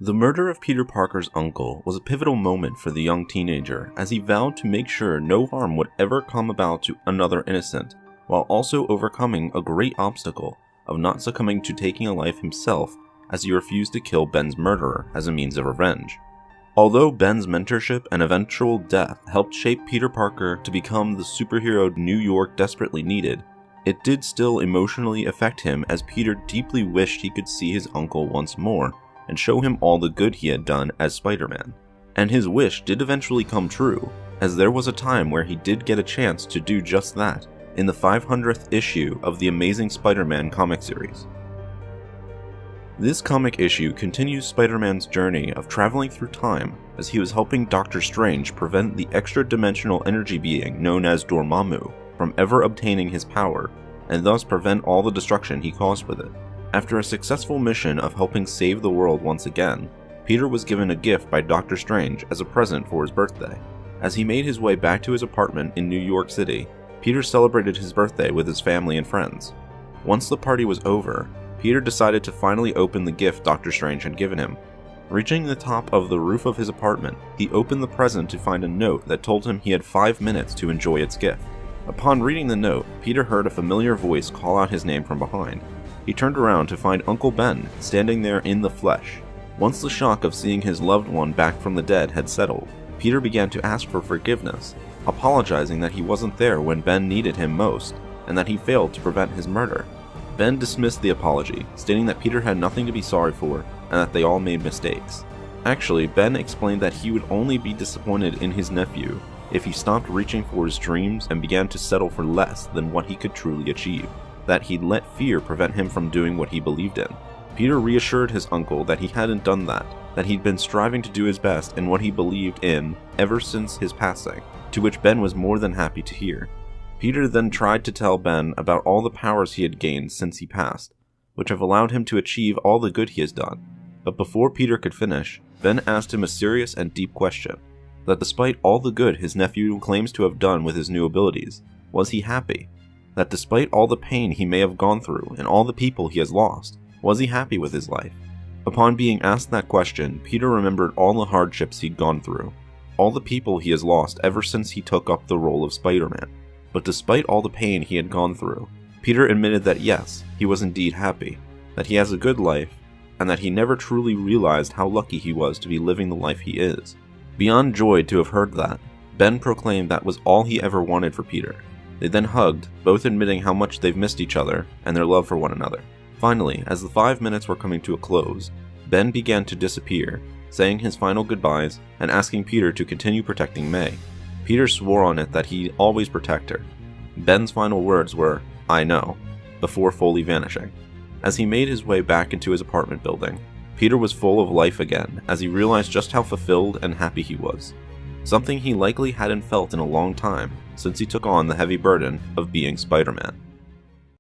The murder of Peter Parker's uncle was a pivotal moment for the young teenager, as he vowed to make sure no harm would ever come about to another innocent, while also overcoming a great obstacle of not succumbing to taking a life himself, as he refused to kill Ben's murderer as a means of revenge. Although Ben's mentorship and eventual death helped shape Peter Parker to become the superhero New York desperately needed, it did still emotionally affect him, as Peter deeply wished he could see his uncle once more and show him all the good he had done as Spider-Man. And his wish did eventually come true, as there was a time where he did get a chance to do just that in the 500th issue of the Amazing Spider-Man comic series. This comic issue continues Spider-Man's journey of traveling through time, as he was helping Doctor Strange prevent the extra-dimensional energy being known as Dormammu from ever obtaining his power, and thus prevent all the destruction he caused with it. After a successful mission of helping save the world once again, Peter was given a gift by Doctor Strange as a present for his birthday. As he made his way back to his apartment in New York City, Peter celebrated his birthday with his family and friends. Once the party was over, Peter decided to finally open the gift Doctor Strange had given him. Reaching the top of the roof of his apartment, he opened the present to find a note that told him he had 5 minutes to enjoy its gift. Upon reading the note, Peter heard a familiar voice call out his name from behind. He turned around to find Uncle Ben standing there in the flesh. Once the shock of seeing his loved one back from the dead had settled, Peter began to ask for forgiveness, apologizing that he wasn't there when Ben needed him most, and that he failed to prevent his murder. Ben dismissed the apology, stating that Peter had nothing to be sorry for, and that they all made mistakes. Actually, Ben explained that he would only be disappointed in his nephew if he stopped reaching for his dreams and began to settle for less than what he could truly achieve, that he'd let fear prevent him from doing what he believed in. Peter reassured his uncle that he hadn't done that he'd been striving to do his best in what he believed in ever since his passing, to which Ben was more than happy to hear. Peter then tried to tell Ben about all the powers he had gained since he passed, which have allowed him to achieve all the good he has done. But before Peter could finish, Ben asked him a serious and deep question, that despite all the good his nephew claims to have done with his new abilities, was he happy? That despite all the pain he may have gone through and all the people he has lost, was he happy with his life? Upon being asked that question, Peter remembered all the hardships he'd gone through, all the people he has lost ever since he took up the role of Spider-Man. But despite all the pain he had gone through, Peter admitted that yes, he was indeed happy, that he has a good life, and that he never truly realized how lucky he was to be living the life he is. Beyond joy to have heard that, Ben proclaimed that was all he ever wanted for Peter. They then hugged, both admitting how much they've missed each other and their love for one another. Finally, as the 5 minutes were coming to a close, Ben began to disappear, saying his final goodbyes and asking Peter to continue protecting May. Peter swore on it that he'd always protect her. Ben's final words were, "I know," before fully vanishing. As he made his way back into his apartment building, Peter was full of life again as he realized just how fulfilled and happy he was. Something he likely hadn't felt in a long time, since he took on the heavy burden of being Spider-Man.